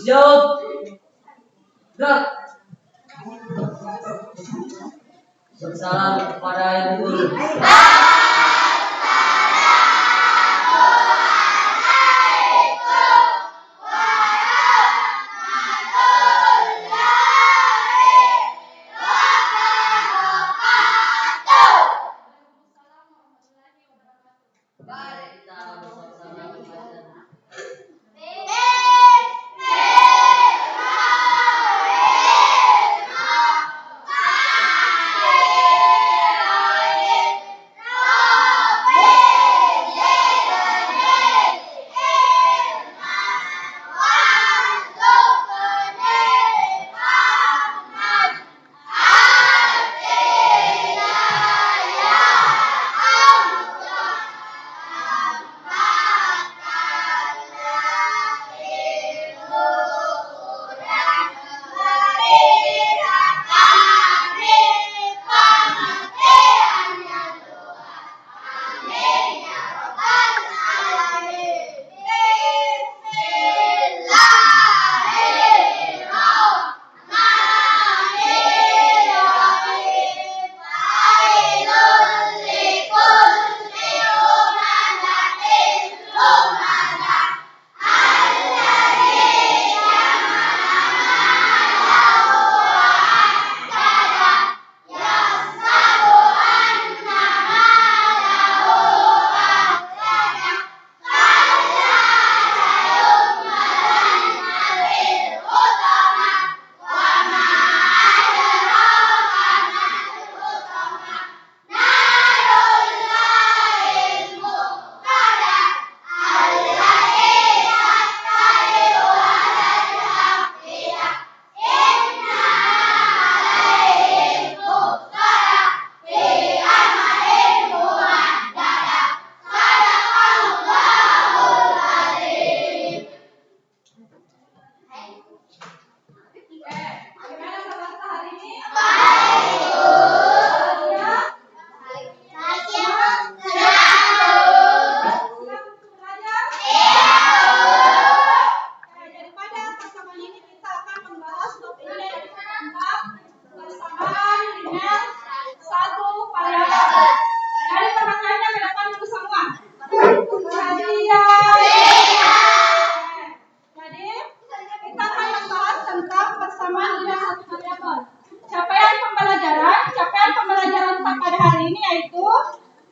Siap. Gerak. Bersalam kepada Yang Guru.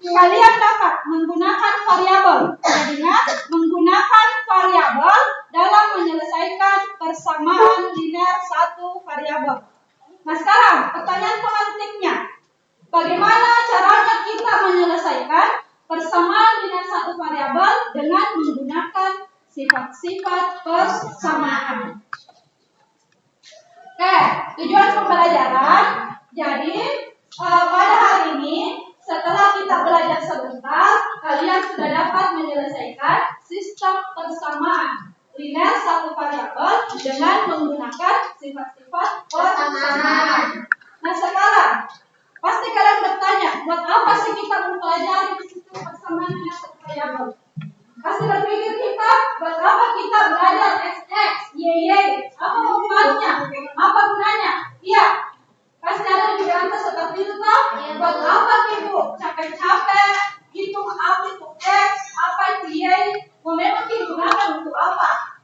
Kalian dapat menggunakan variabel. Ingat, menggunakan variabel dalam menyelesaikan persamaan linear satu variabel. Nah, sekarang pertanyaan pemantiknya. Bagaimana caranya kita menyelesaikan persamaan linear satu variabel dengan menggunakan sifat-sifat persamaan? Oke, tujuan pembelajaran. Jadi, pada hari ini setelah kita belajar sebentar, kalian sudah dapat menyelesaikan sistem persamaan linear satu variabel dengan menggunakan sifat-sifat persamaan. Nah, sekarang pasti kalian bertanya, buat apa sih kita mempelajari sistem persamaan linear satu variabel? Pasti berpikir kita, buat apa kita belajar x, y, apa manfaatnya? Apa gunanya? Iya. Pasti ada di pikiran seperti itu toh? Buat apa ibu capek-capek hitung apa itu x, apa itu y? Memang digunakan untuk apa?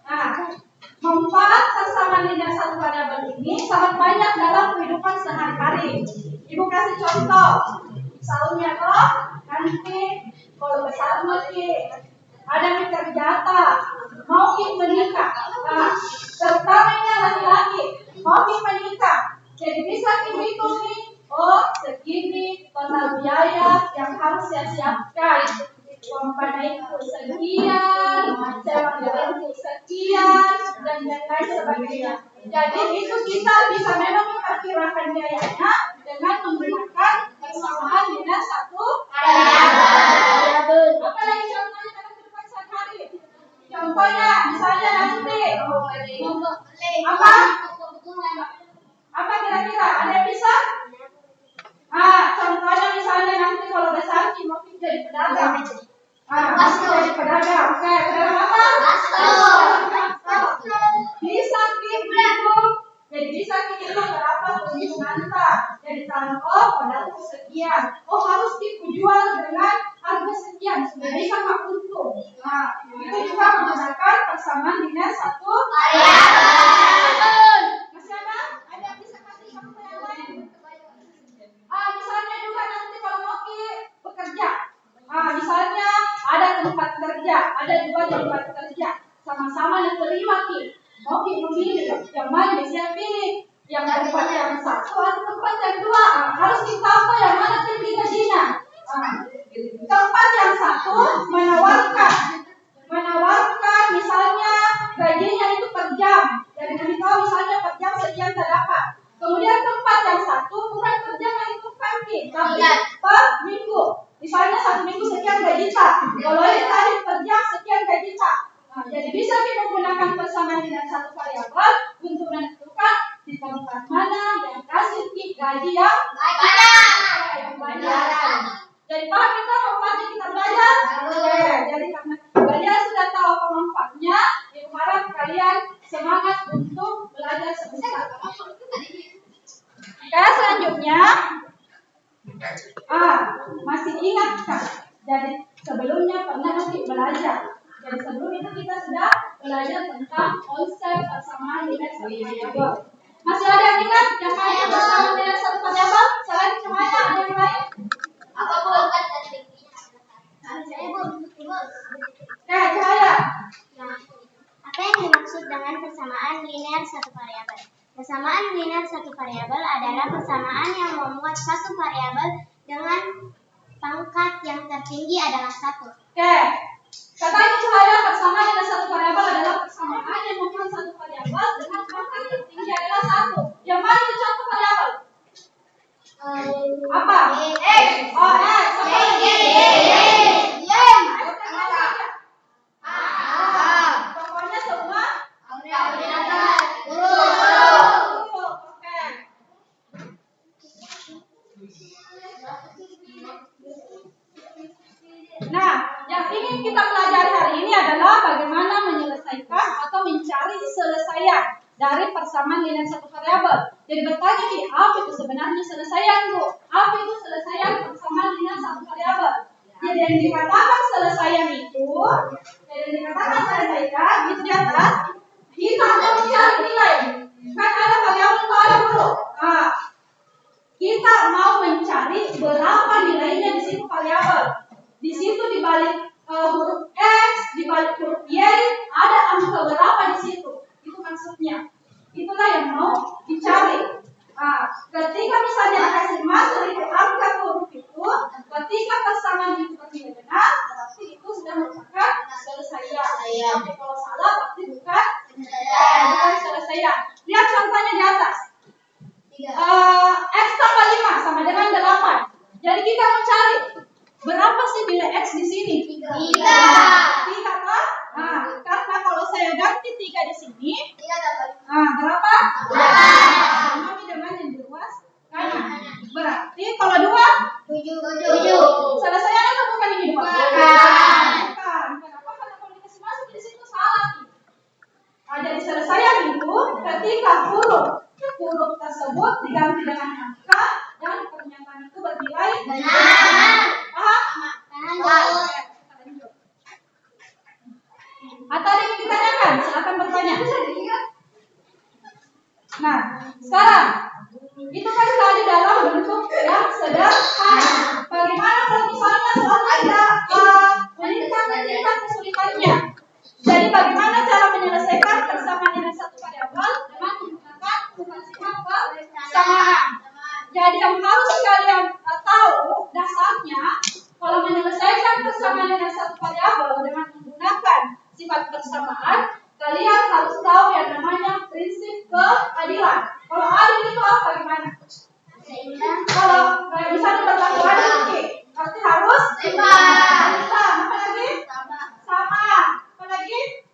Nah, manfaat persamaan linear satu variabel ini sangat banyak dalam kehidupan sehari-hari. Ibu kasih contoh. Misalnya toh, nanti kalau besar lagi ada yang kerja mau menikah. Nah, terutamanya laki-laki mau menikah. Jadi bisa dihitung nih, oh segini total biaya yang harus saya siapkan. Uang itu sekian, sewa itu sekian, dan lain sebagainya. Jadi itu kita bisa memang memperkirakan biayanya dengan menggunakan persamaan linear satu variabel. Apa lagi contohnya dalam kehidupan sehari-hari? Contohnya misalnya nanti apa kira-kira? Ada yang bisa? Contohnya misalnya nanti kalau besar mungkin jadi pedagang. Jadi pedagang. Oke, pedagang apa? Misalnya, pada sekian. Harus dijual dengan harga sekian. Sebenarnya sama untung. Nah, itu juga menggunakan persamaan linear satu variabel. Masih ada? Ada yang bisa kasih contoh yang lain? Misalnya juga nanti kalau mau bekerja. Misalnya ada tempat kerja, ada dua tempat kerja, sama-sama diterima mau memilih yang mana bisa pilih, yang tempat yang satu atau tempat yang dua. Harus ditambah yang mana tinggi gajinya. Tempat yang satu menawarkan misalnya gajinya itu per jam, dan diberitahu misalnya per jam sekian terdapat. Kemudian tempat yang satu bukan per jam yang ditentukan, tapi per minggu. Misalnya 1 minggu sekian gaji tak. Kalau ini tadi per jam sekian gaji tak. Jadi bisa kita menggunakan persamaan dengan satu variabel untuk menentukan di tempat mana yang kasih gaji yang banyak. Jadi paham kita manfaatnya kita belajar? Jadi karena kalian sudah tahu apa manfaatnya, harap kalian semangat untuk belajar sebentar. Selanjutnya, masih ingat kan? Jadi sebelumnya pernah belajar. Jadi sebelum itu kita sudah belajar tentang konsep persamaan dengan satu variabel. Masih ada yang ingat yang lain persamaan dengan satu variabel? Selain Cahaya ada yang lain? Apa Bu? Saya Bu. Cahaya. Nah, apa yang dimaksud dengan persamaan linear satu variabel? Persamaan linear satu variabel adalah persamaan yang memuat satu variabel dengan pangkat yang tertinggi adalah 1. Katanya Cahaya persamaan dengan satu variabel adalah persamaan yang memuat satu variabel dengan pangkat yang tinggi adalah 1. Yang mana itu contoh variabel? Apa? X. Pokoknya semua Nah, yang ingin kita pelajari hari ini adalah bagaimana menyelesaikan atau mencari selesaian dari persamaan linear satu variabel. Jadi bertanya apa itu sebenarnya selesaian, Bu? Apa itu selesaian persamaan linear satu variabel? Jadi yang dikatakan selesaian itu di atas kita akan mencari nilai. Kan ada variabel atau ada huruf. Kita mau mencari berapa nilainya di situ variabel. Di situ di balik huruf X, di balik huruf Y, ada angka berapa di situ? Itu maksudnya. Itulah yang mau dicari. Ketika misalnya kasih masuk itu angka huruf itu, ketika persamaan itu tidak benar, berarti itu sudah merupakan selesaian. Tapi kalau salah, berarti bukan selesaian. Lihat contohnya di atas. X tambah 5 sama dengan 8. Jadi kita mencari berapa sih nilai X di sini? 3 kan? Karena kalau saya ganti 3 di sini, berapa? 8. Sama dengan yang di luas kanan. Berarti kalau 2? 7. Selesaian atau bukan ini 2? Bukan. Kenapa? Karena kalau dikasih masuk di situ salah. Jadi selesaian itu ketika huruf tersebut diganti dengan angka dan pernyataan itu bernilai benar. Atau ada yang ditanyakan? Silakan bertanya. Nah, sekarang itu kan tadi dalam bentuk yang sederhana. Bagaimana kalau misalnya soalnya tidak meningkat kesulitannya? Jadi bagaimana cara menyelesaikan persamaan dengan satu variabel dengan menggunakan sifat persamaan? Jadi yang harus kalian tahu dasarnya, kalau menyelesaikan persamaan dengan satu variabel dengan menggunakan sifat persamaan, kalian harus tahu yang namanya prinsip keadilan. Kalau adil itu apa? Gimana? Kalau misalnya berlaku adil, berarti harus seimbang. Apa lagi? Sama. Apa lagi?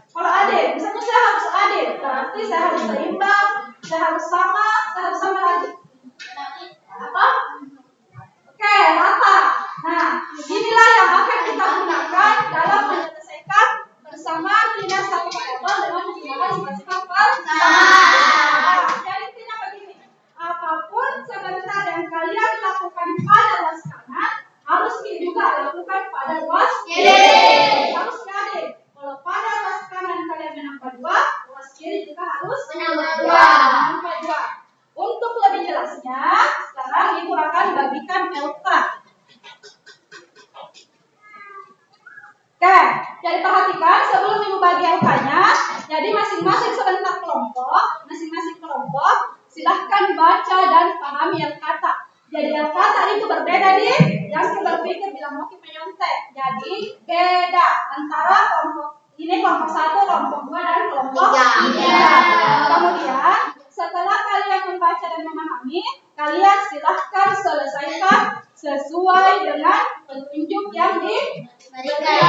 Kalau adil, misalnya saya harus adil, berarti saya harus seimbang, saya harus sama lagi. Apa? Oke, rata. Nah, inilah yang akan kita gunakan dalam menyelesaikan persamaan linear satu variabel dengan menggunakan sifat persamaan. Jadi intinya begini, apapun sebentar membaca dan pahami kata. Jadi kata itu berbeda di yang berpikir bilang mau menyontek. Jadi beda antara kelompok ini kelompok 1, kelompok 2 dan kelompok 3. Kemudian setelah kalian membaca dan memahami, kalian silahkan selesaikan sesuai dengan petunjuk yang diberikan.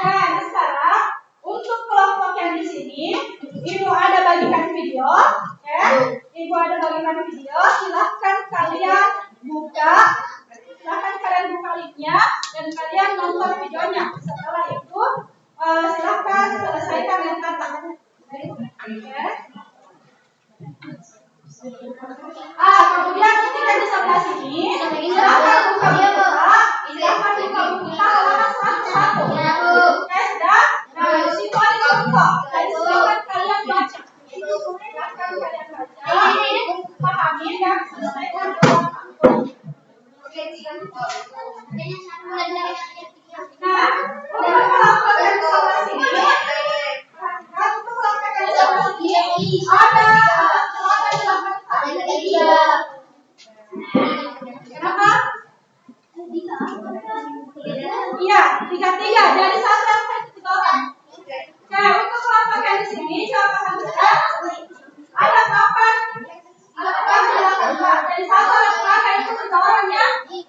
Nah, sekarang untuk kelompok yang di sini, Ibu ada bagikan video, Ibu ada bagikan video. Silahkan kalian buka linknya dan kalian nonton videonya. Setelah itu, silahkan selesaikan yang kata. Kemudian ketika di sebelah sini, silahkan buka buku kita halaman 101. Sudah? Nah, di situ ada contoh. Jadi silahkan kalian baca. Pahami dan selesaikan. Nah, untuk kelompok yang di sebelah sini, kenapa? Iya, 3-3. Jadi satu yang kita orang. Nah, untuk kelompok yang di sini, siapa yang sudah? Ada kapan? Jadi satu yang pakai itu kita orang ya. Ini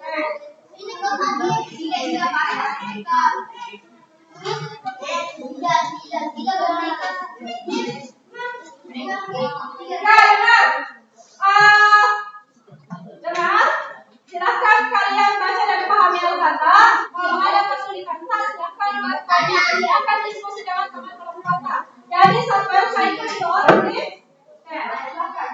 dengar, silahkan kalian baca dan pahami kata. Kalau ada kesulitan silahkan bertanya. Silahkan diskusi dengan teman-teman kata. Jadi satu yang saya itu orang nih. Silahkan.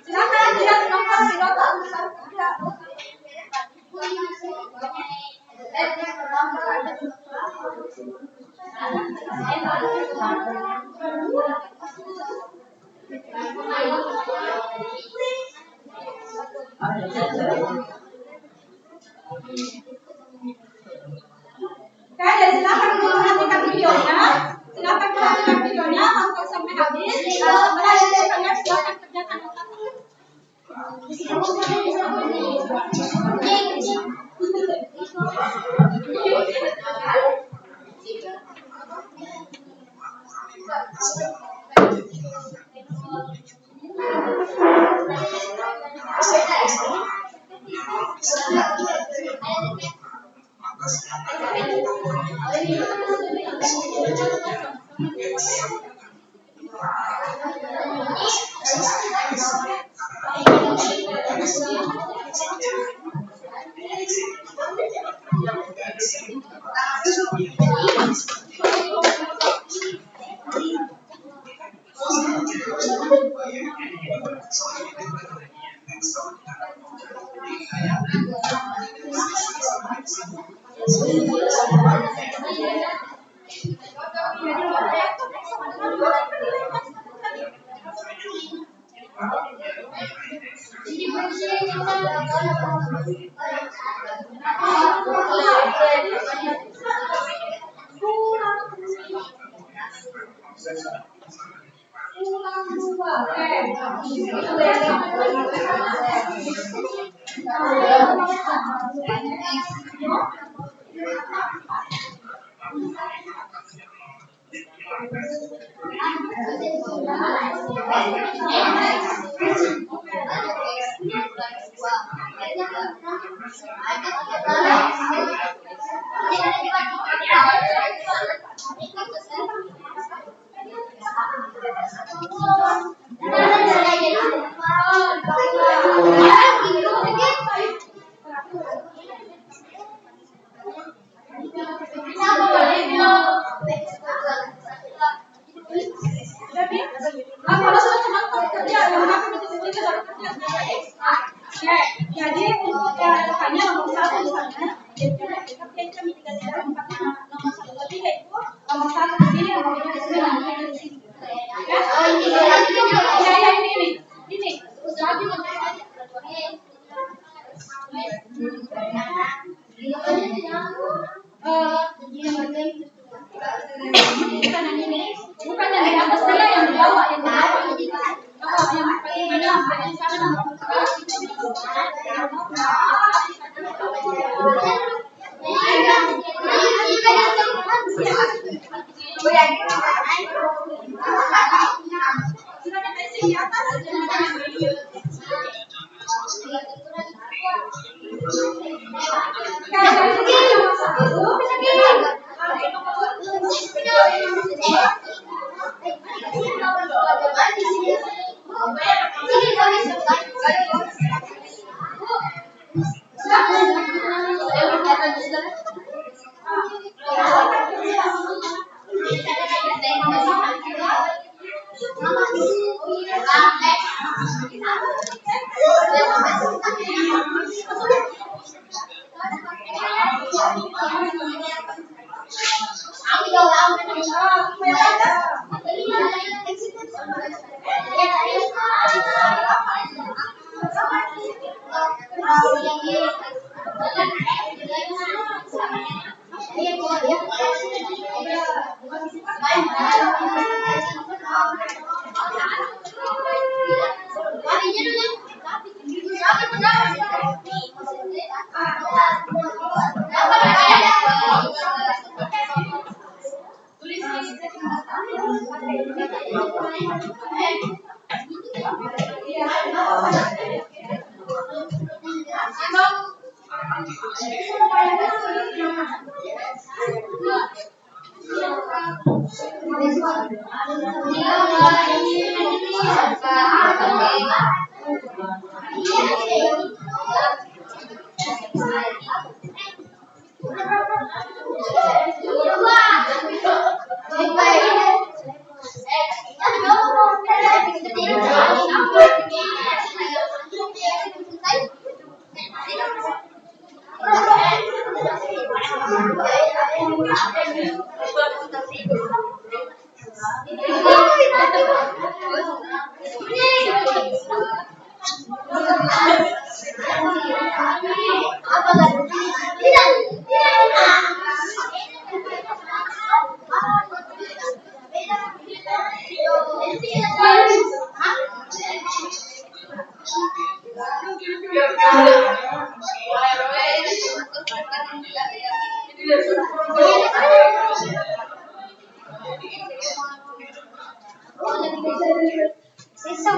Silakan lihat nomor jadi silakan perhatikan videonya. Silakan perhatikan videonya, tonton sampai habis. Setelah itu kalian silakan kerjakan Jadi, kalau sudah teman-teman kerja, yang apa itu dalam kerja Oke, jadi untuk hanya nomor 1 misalnya, jadi kami tidak nomor 1 tadi yaitu nomor 1 ini nomornya 9 di sini. Ya, ini. Jadi bukan yang di atas dia, yang di bawah, yang di bawah. Sisa.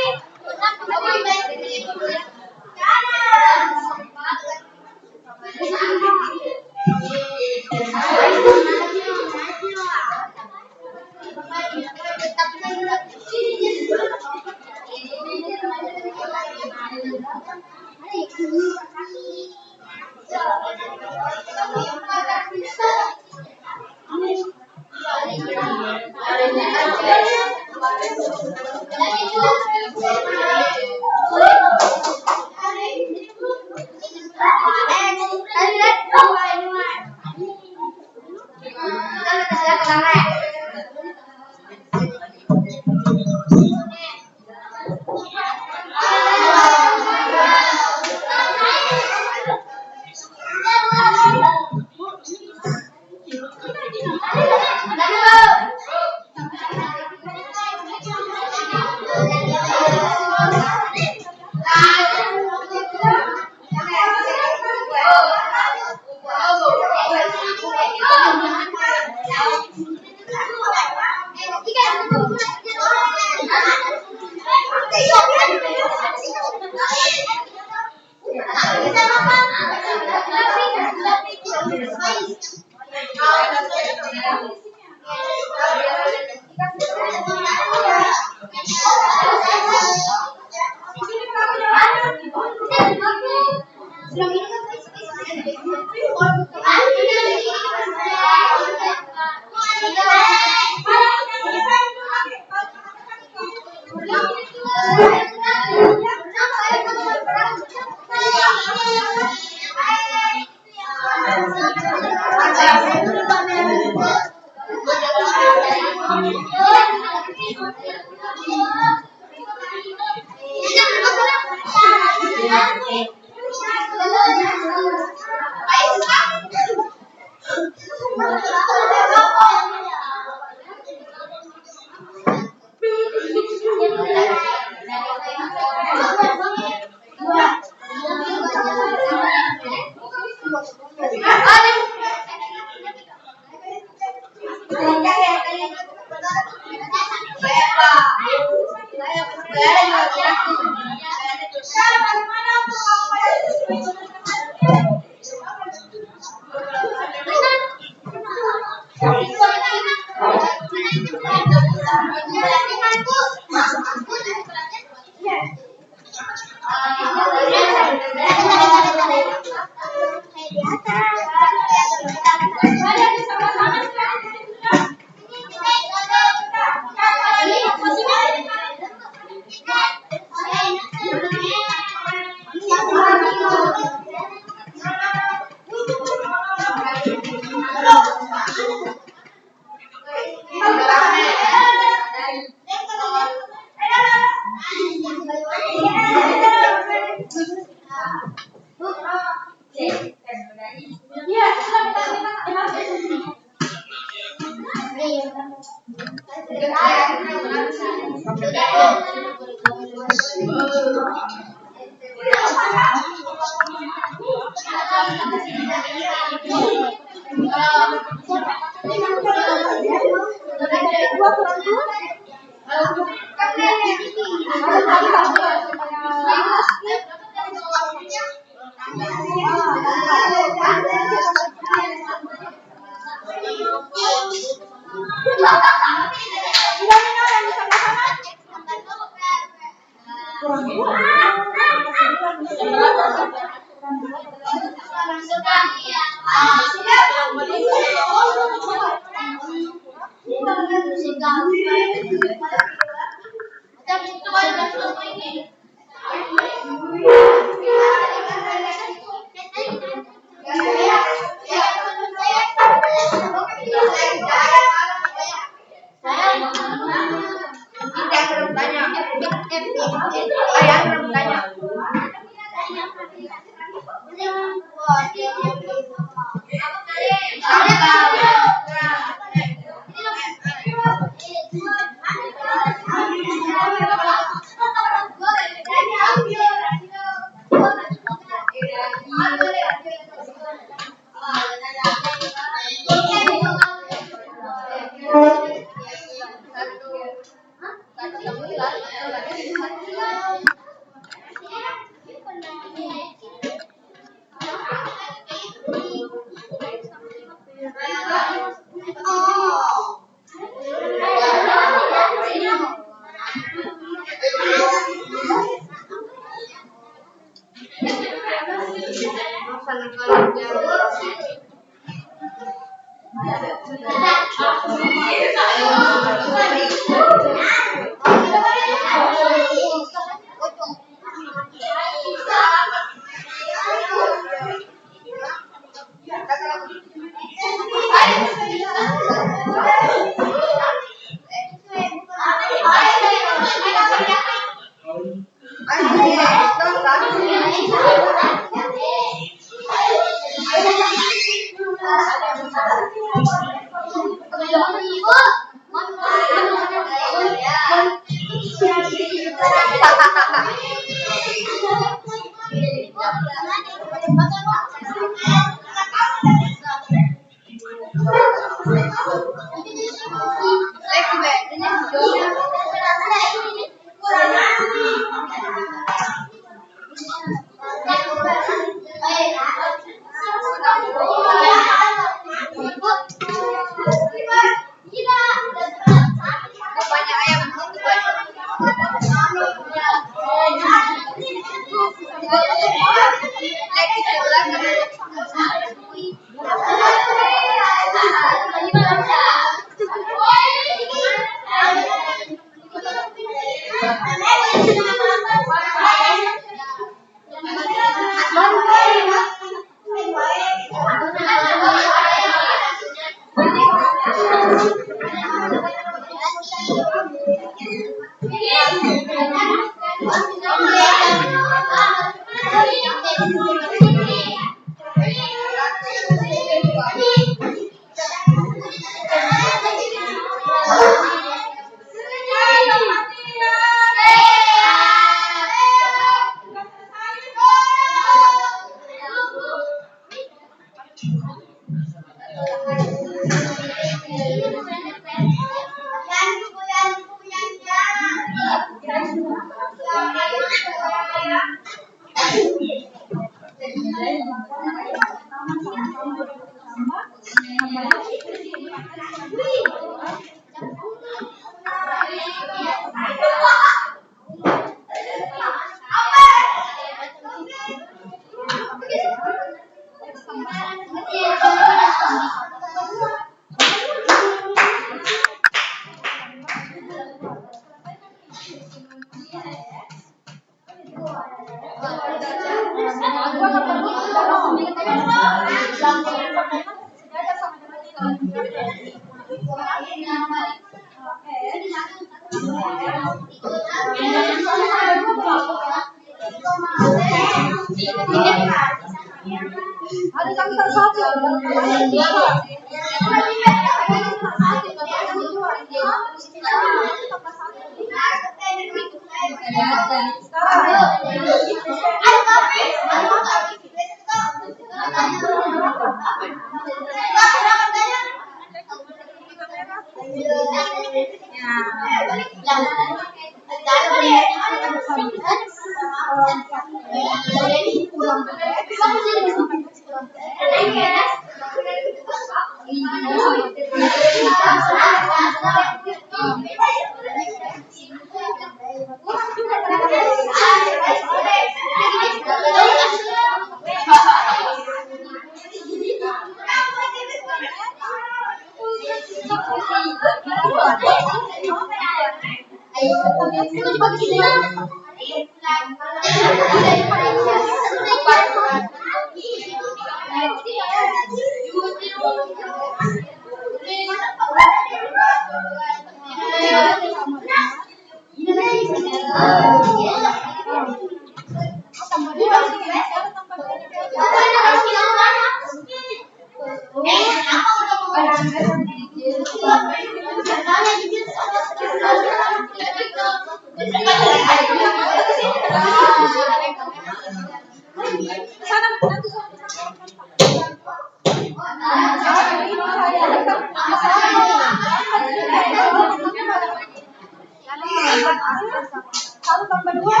Satu tambah dua,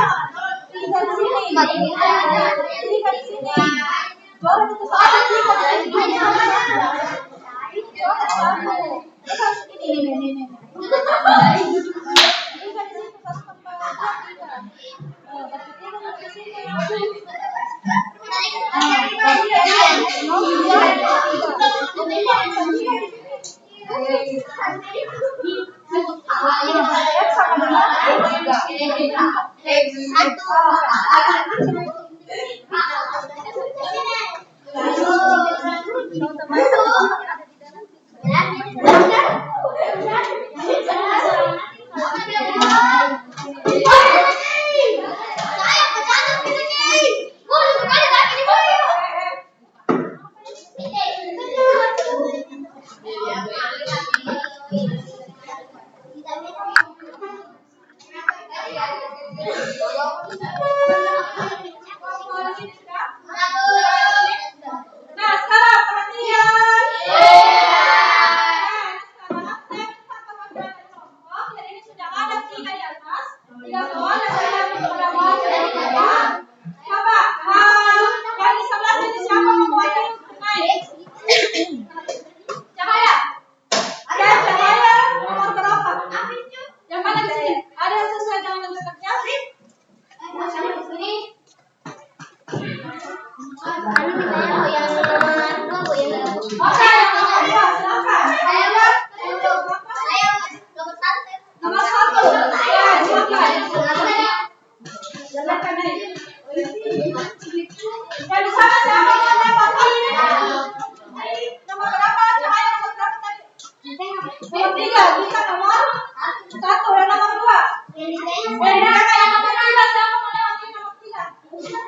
tiga di sini. Tiga di sini. Dua itu satu, tiga di sini. Satu. Terus ini. Tiga di sini, satu tambah dua, tiga. Berarti tiga di sini. Nah, sekarang perhatian. Jadi ini sudah ada tiga di atas, tiga bawah, dan saya ambil pada bawah dari bawah. Coba, yang di sebelah sini siapa mau buat naik? Cahaya. Ada Cahaya nomor berapa? Yang mana di sini? Ada yang sesuai dengan bentuknya? Oke, yang nomor dua, silakan. Nomor satu. Ya, silakan. Silakan naik. Yang di sana siapa mau lewat ini? Nomor berapa? Cahaya nomor berapa tadi? Nomor tiga. Bisa nomor satu dan nomor dua. Yang nomor tiga siapa mau lewat ini nomor tiga?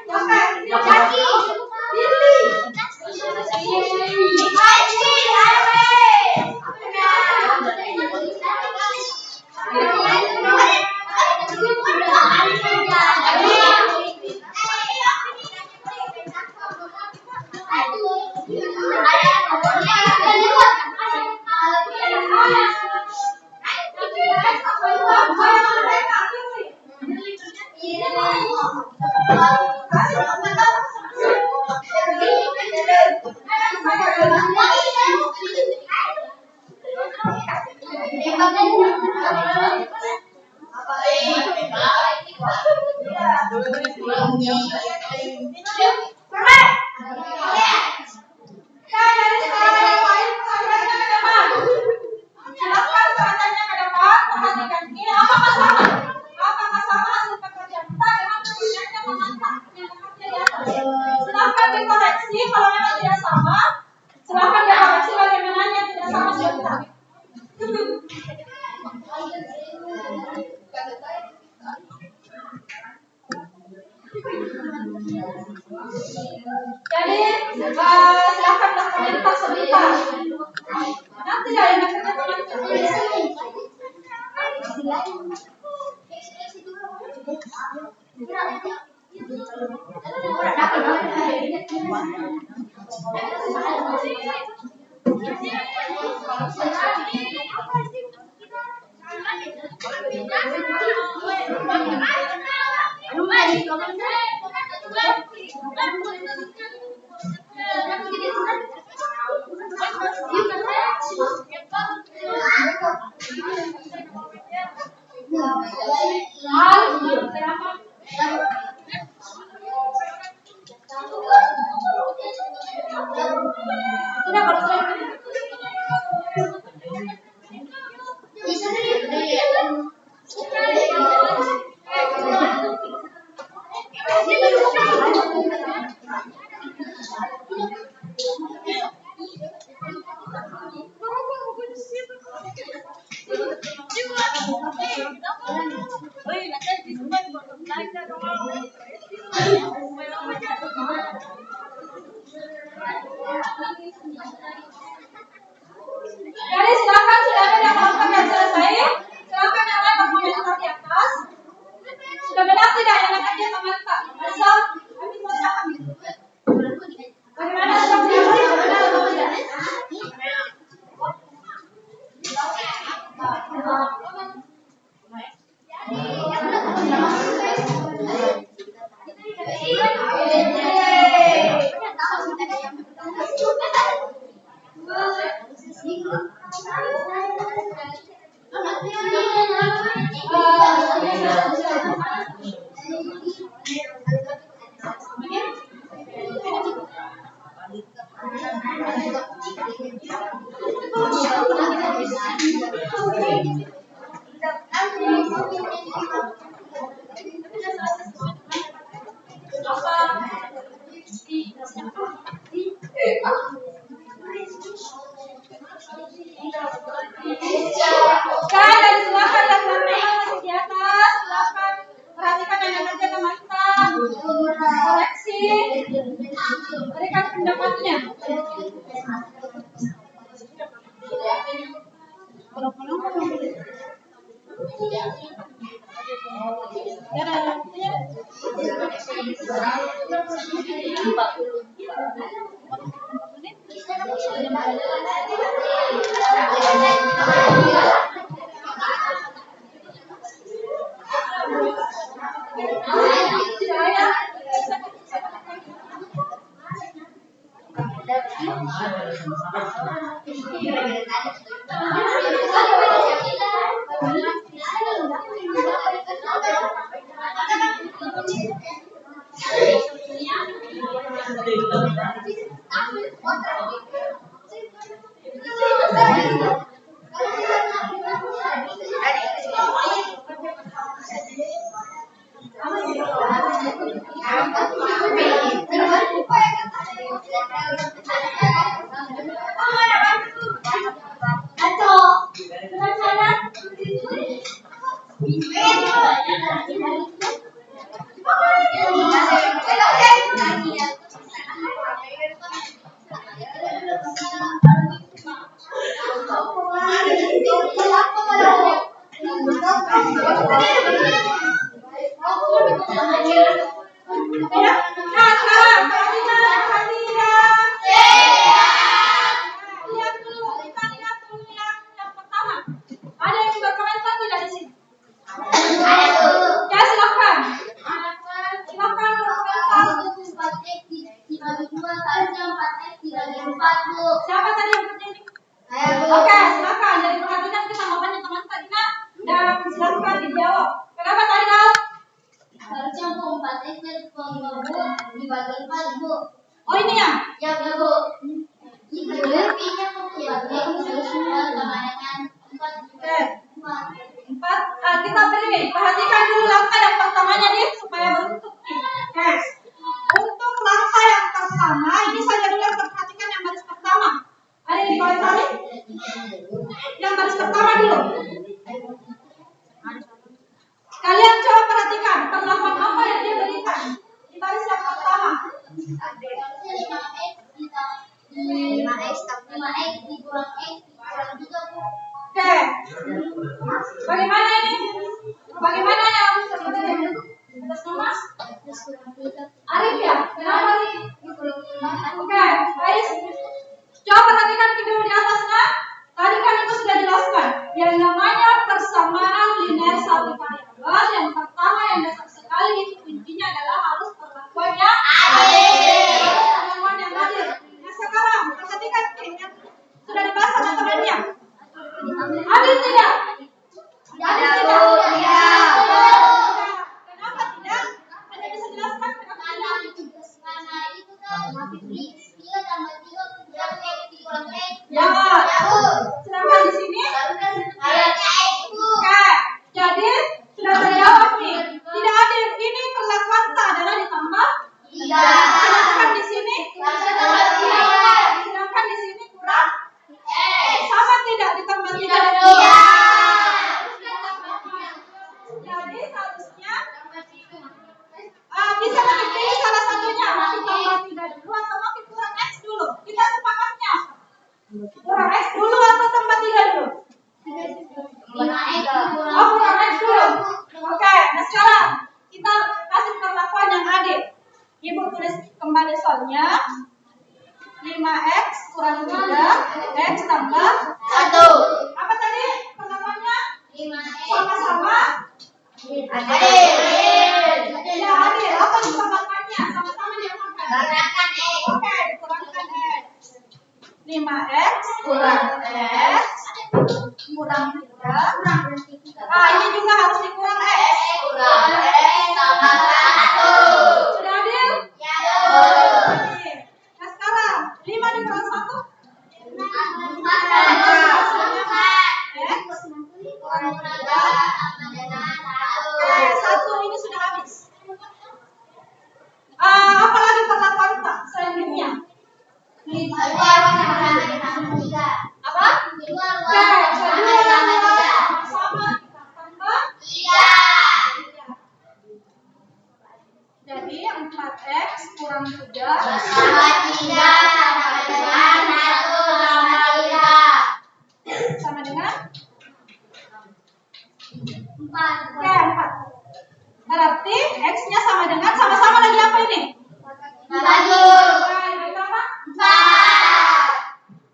Oke. Silakan dikoreksi kalau memang tidak sama. Silakan dikoreksi bagaimana yang tidak sama sebentar. Jadi silakan melakukan tas sebentar. Nanti dari kerja teman-teman. Jadi silakan sudah ada yang melakukan dan selesai. Silakan yang lain berkomentar di atas. Sudah benar tidak yang akan dia komentar? Asal kami mau silakan. Bagaimana sudah benar atau tidak? Kan dan silakan dan teman-teman masih di atas, silakan perhatikan dan kerja teman-teman, koreksi, berikan pendapatnya. Siapa tadi yang berdiri? Oke, silakan. Jadi perhatikan kesamaannya teman tadi nak dan silakan dijawab. Kenapa tadi Dal? Harusnya Bu 4X dan 5 Bu dibagi 4 Bu. Oh ini ya? Ya Bu. Lebihnya Bu dibagi sama dengan 4. Oke. 4. Kita beri. Perhatikan dulu langkah yang pertamanya nih supaya berbentuk nih. Oke. Untuk langkah yang pertama, ini saja dulu yang perhatikan yang baris pertama. Ada yang dikomentari? Yang baris pertama dulu. Kalian coba perhatikan perlakuan apa yang dia berikan di baris yang pertama. Harusnya 5X ditambah Ya. Sedangkan di sini oke. Jadi sudah terjawab nih. Tidak adil. Ini perlakuan tak adalah ditambah. Sedangkan di sini kurang. Sama tidak ditambah 3 dan 2? Jadi seharusnya bisa lebih pilih salah satunya. Nanti tambah 3 dulu atau mungkin kurang X dulu. Kita sepakatnya. Kurang X dulu atau tambah 3 dulu? Oh, kurang X dulu. Oke, nah sekarang kita kasih perlakuan yang adil. Ibu tulis kembali soalnya. 5X kurang 3, X tambah 1. Apa tadi perlakuannya? Sama-sama adil. Ya, adil. Apa perlakuannya? Sama-sama diapakan? Oke, dikurangkan X. 5X kurang X kurang 3. Ini juga harus dikurang X. Sama 1. Sudah adil? Ya. Nah sekarang 5 dikurang 1. Satu ini sudah habis. Apalagi perlakuan tak selanjutnya? Apa? Kedua sama tambah 3. Jadi 4X kurang 3 sama dengan 4. Berarti X-nya sama dengan sama-sama lagi apa ini? Ditambah 4.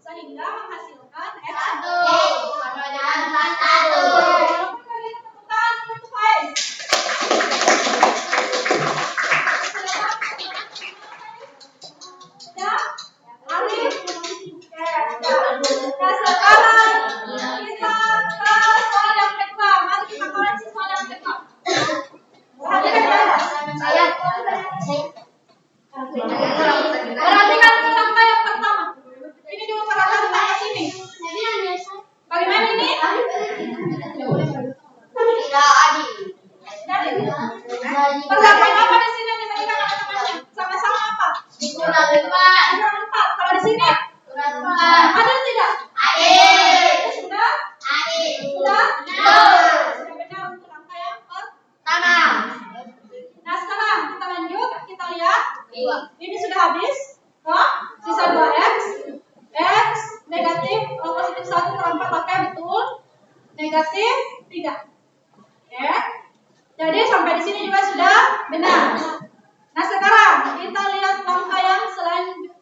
Sehingga menghasilkan X Sama dengan 1. Walaupun kalian temukan untuk X. Sudah? Arif? Nah sekarang kita ke soal yang kedua. Mari kita koreksi soal yang kedua. Perhatikan ya. Perhatikan sampai yang pertama. Ini juga perhatikan sampai sini. Bagaimana ini? Perlakuan apa di sini diberikan teman-temannya? Sama-sama apa? Kurang 4. Kalau di sini? Ada tidak? Sudah? Sudah benar untuk angka yang pertama. Nah sekarang kita lanjut. Kita lihat. Ini sudah habis. Sisa 2X. X negatif positif 1 kurang 4. Oke, betul. Negatif 3. Oke. Jadi sampai di sini juga sudah benar. Nah sekarang kita lihat angka yang selanjutnya.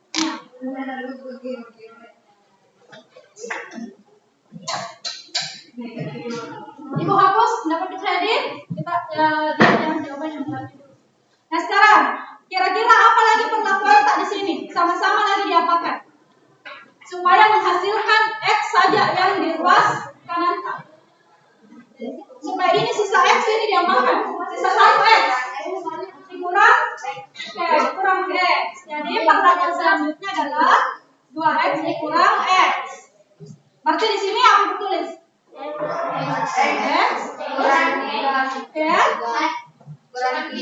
Ibu hapus, dapat dikredit. Kita lihat yang jawaban yang selanjutnya. Nah sekarang kira-kira apa lagi perlakuan tak di sini? Sama-sama lagi diapakan? Supaya menghasilkan X saja yang di ruas kanan tak. Supaya ini sisa X ini diapakan? Sisa 1X dikurang kurang X. Jadi perlakuan selanjutnya adalah 2X dikurang X. Berarti di sini aku tulis X kurang Kurang 3.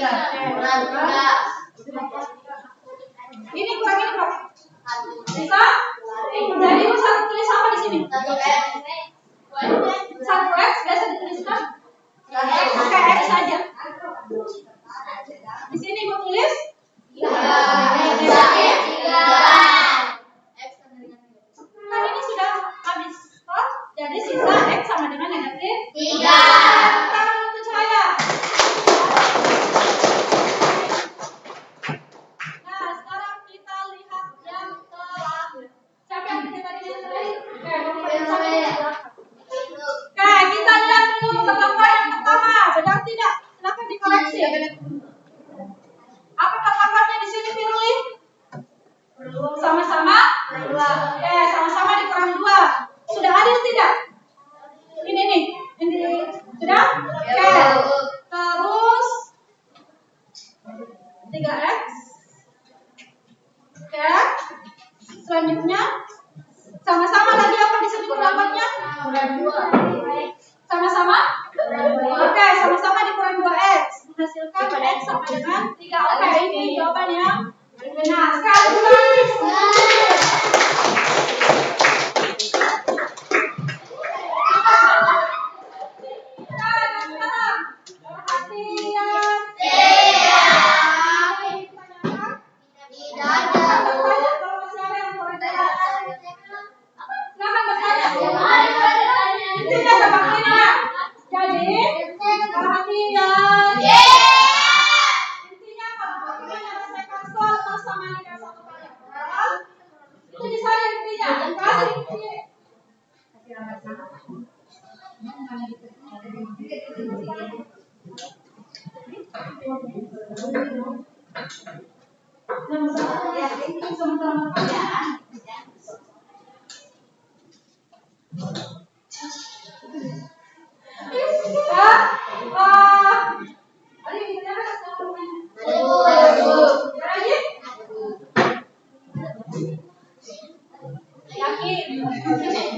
ini kurang ini berapa? Bisa? Jadi ibu satu tulis apa di sini? 1X biasa dituliskan pakai X saja. Di sini ibu tulis negatif 3. Kan ini sudah habis. Jadi sisa X sama dengan negatif 3. Tangan untuk cahaya. Nah, sekarang kita lihat yang terakhir. Siapa yang tadi yang terakhir? Oke, kita lihat dulu perlakuan yang pertama. Benar tidak? Silakan dikoreksi. Apa perlakuannya di sini, Firly? Sama-sama? Sama-sama dikurang 2. Sudah adil tidak? Ini nih. Ini sudah? Oke. Terus 3X. Oke. selanjutnya sama-sama lagi apa disebut pendapatnya? Sama-sama? Oke, sama-sama dikurangi 2x. Menghasilkan x sama dengan 3. Oke, ini jawabannya. Benar. Sekarang tulis.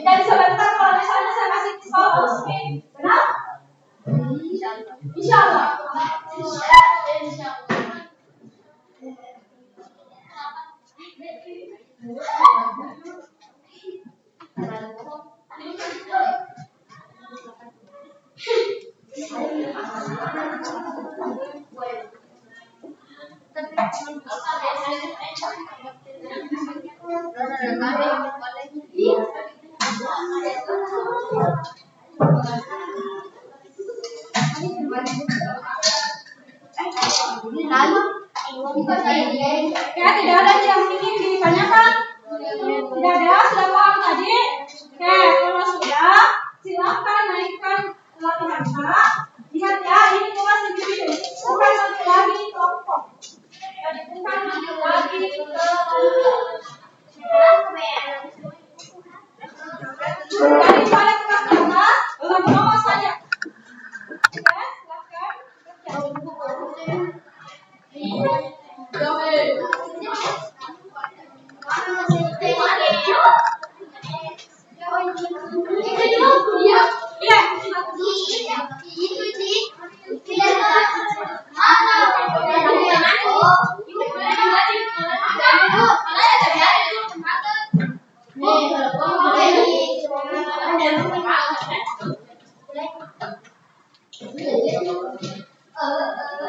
Dan sebentar kalau misalnya saya kasih soal resmi, benar? Insya Allah. Ya, tidak ada yang ingin ditanyakan. Tidak ada, sudah paham tadi? Oke, kalau sudah, silakan naikkan latihan. Lihat ya, ini kelas individu, bukan nanti lagi kelompok. Jadi bukan nanti lagi Jadi pada kelas atas, sama saja. Oke, silakan.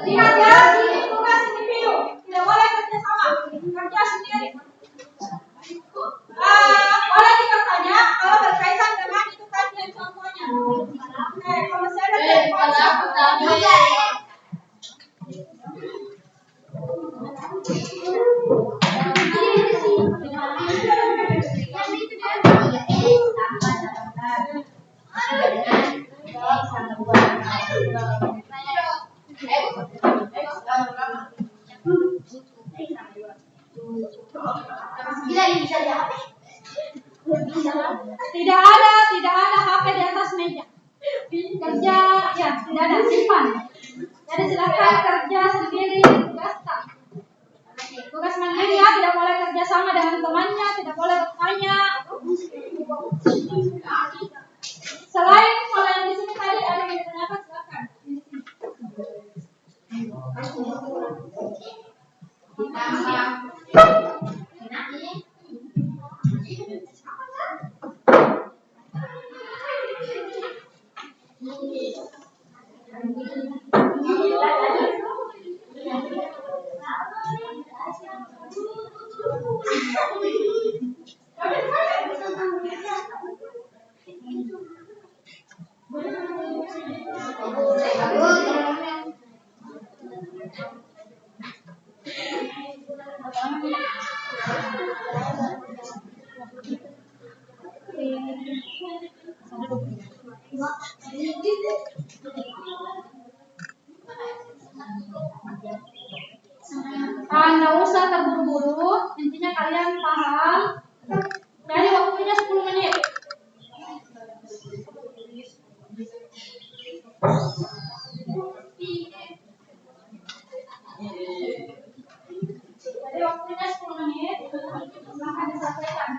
Lihat ya, ini tugas individu, tidak boleh kerja sama, kerja sendiri. Boleh bertanya kalau berkaitan dengan itu tadi contohnya. Oke, kalau saya tidak ada HP di atas meja. Kerja ya tidak ada, simpan. Jadi silakan kerja sendiri, tugaskan. Tugas mandiri ya, tidak boleh kerja sama dengan temannya, tidak boleh bertanya. Selain kalau yang di sini tadi ada yang ditanyakan, silakan. Nggak usah terburu-buru, intinya kalian paham. Jadi waktunya 10 menit. Jadi waktunya 10 menit, silahkan diselesaikan.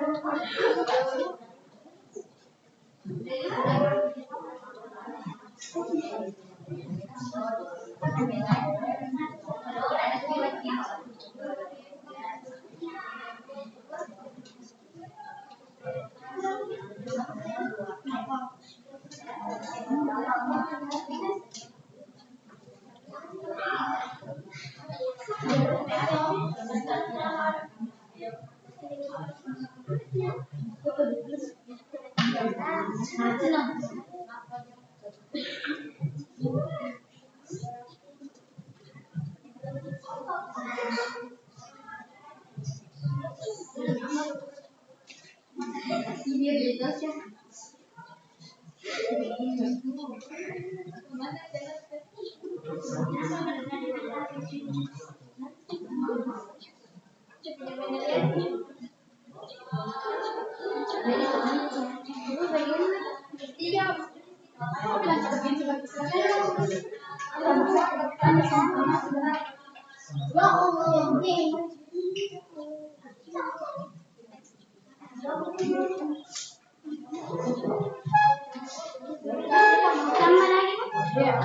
Tambah lagi, Bu. Iya.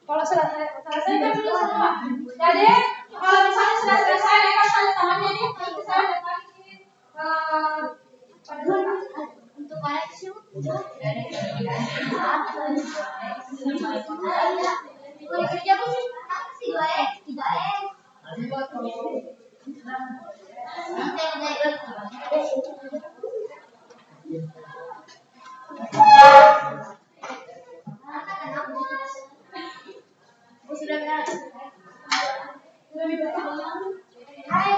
Kalau sudah selesai kan dulu semua. Jadi kalau misalnya sudah selesai, mereka tanda tangannya nih. Kalau saya datang ini pada mana? Untuk koleksi, Bu. Kerja, Bu. Makasih, 2X, 3X. Sudah benar. Hai,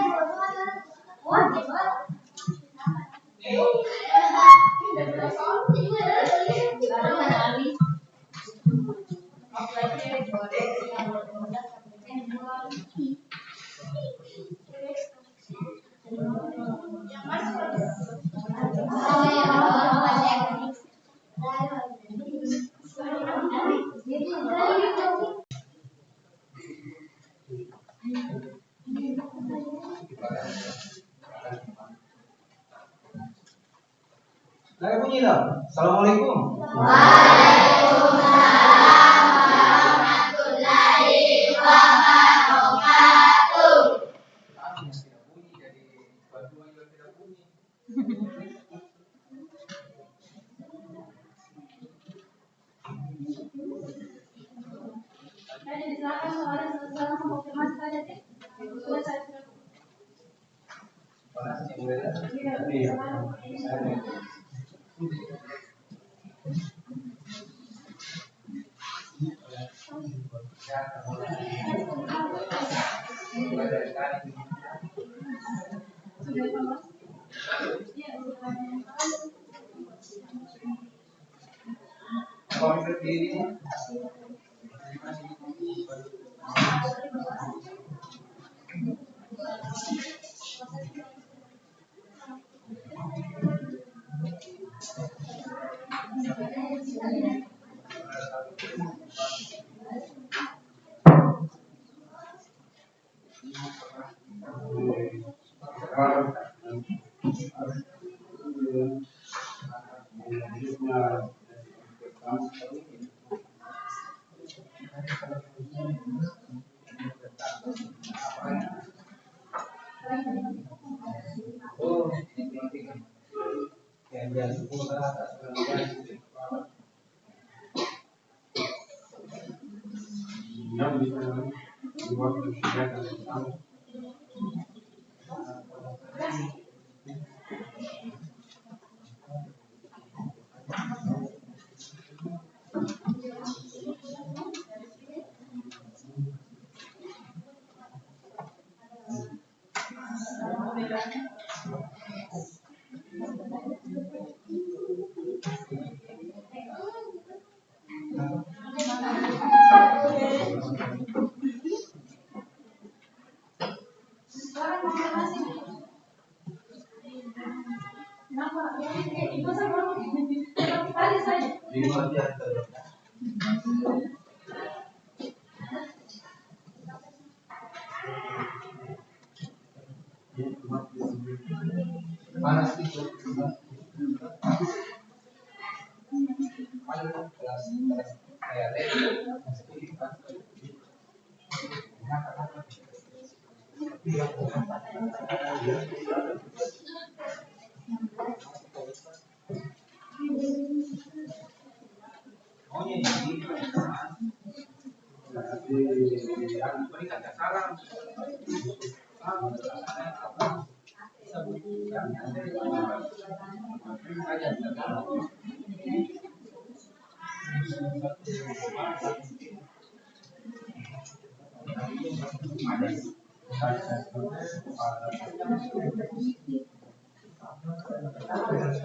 Saya bunyi dong. Assalamualaikum. Jadi silakan soalnya sekarang konfirmasi saja deh. Sudah saya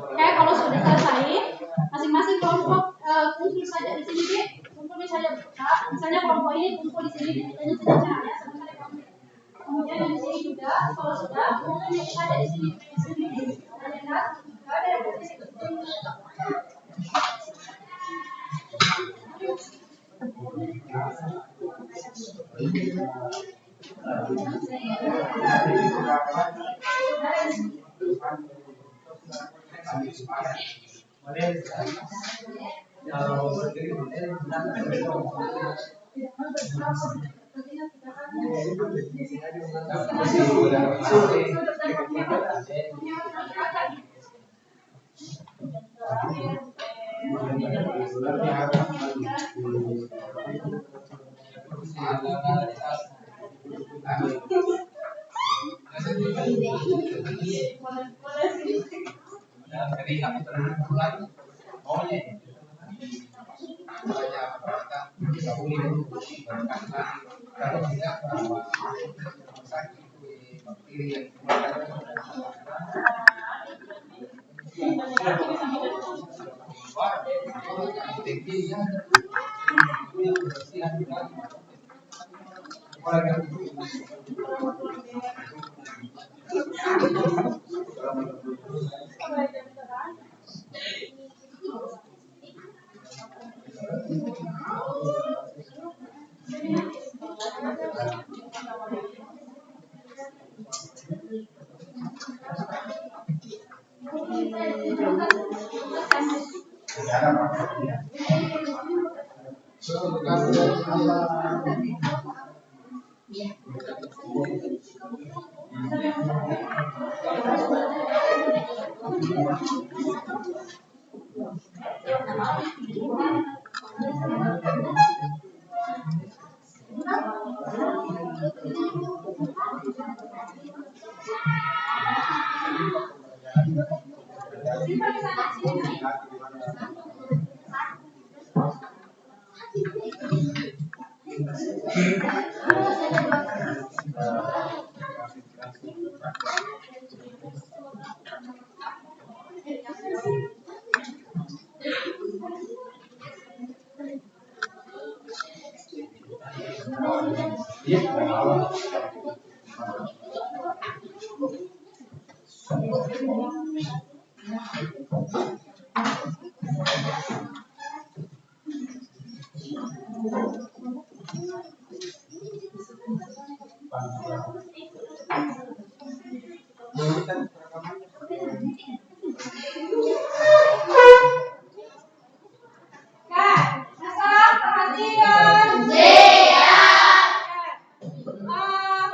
Oke, kalau sudah selesai, masing-masing kelompok kumpul saja di sini, Dik. Kumpul saja. Misalnya kelompok ini kumpul di sini, ditanya saja ya, sebentar ya. Kemudian yang di sini juga, kalau sudah, kumpul saja di sini. Kalian lihat, nggak ada yang di sini.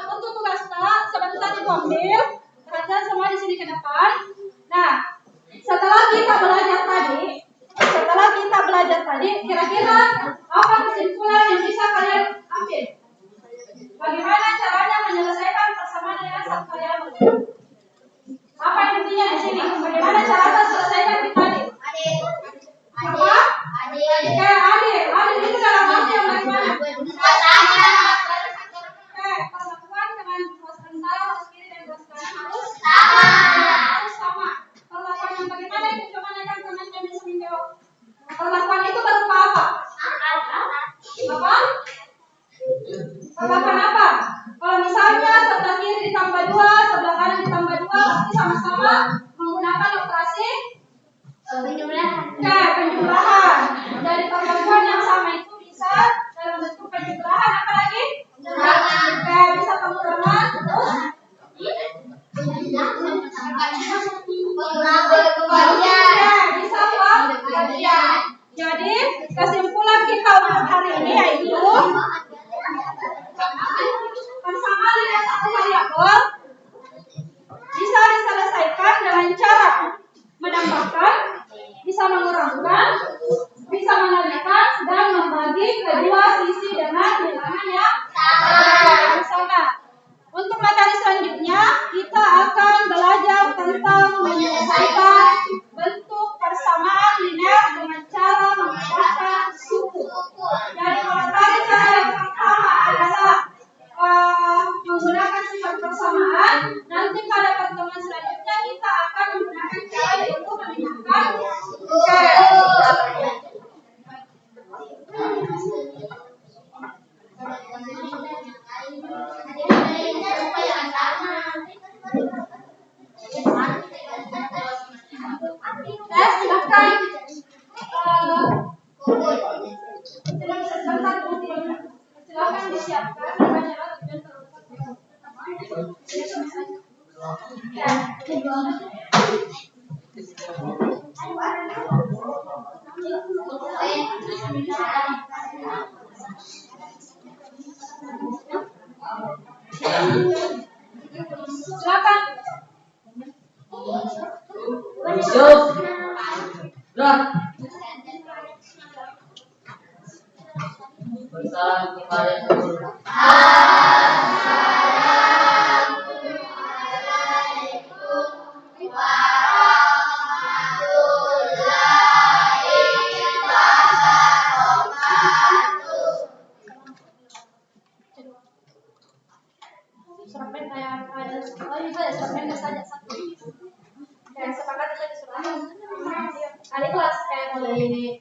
Untuk tugas tak sebentar Ibu ambil. Perhatian semua di sini ke depan. Nah, setelah kita belajar tadi, kira-kira apa kesimpulan yang bisa kalian ambil? Bagaimana caranya menyelesaikan persamaan dengan satu variabel? Apa intinya di sini? Bagaimana cara selesaikan di tadi? Apa? Adik itu dalam arti yang bagaimana? Perlakuan dengan ruas antara ruas kiri dan ruas kanan harus sama. Perlakuan yang bagaimana itu? Coba nanti teman-teman bisa menjawab. Perlakuan itu berupa apa? Apa? Perlakuan apa? Kalau misalnya sebelah kiri ditambah 2, sebelah kanan ditambah 2, pasti sama-sama menggunakan operasi penjumlahan. Dari perlakuan yang sama itu bisa dalam bentuk penjumlahan, apa lagi? Bisa pengurangan, terus bisa pembagian. Jadi kesimpulan kita untuk hari ini yaitu persamaan dengan satu variabel bisa diselesaikan dengan cara menambahkan, bisa mengurangkan, bisa mengalihkan, dan membagi kedua sisi dengan bilangan yang sama. Untuk materi selanjutnya, kita akan belajar tentang menyelesaikan bentuk persamaan linear dengan cara menggunakan suku. Jadi materi cara yang pertama adalah disiapkan upacara tujuan silakan. Siap. Gerak. Bersalam kepada guru. Cerpen kayak ada oh itu ada cerpen saja satu. Kayak sepakat kita disuruh. Ada kelas kayak mulai ini.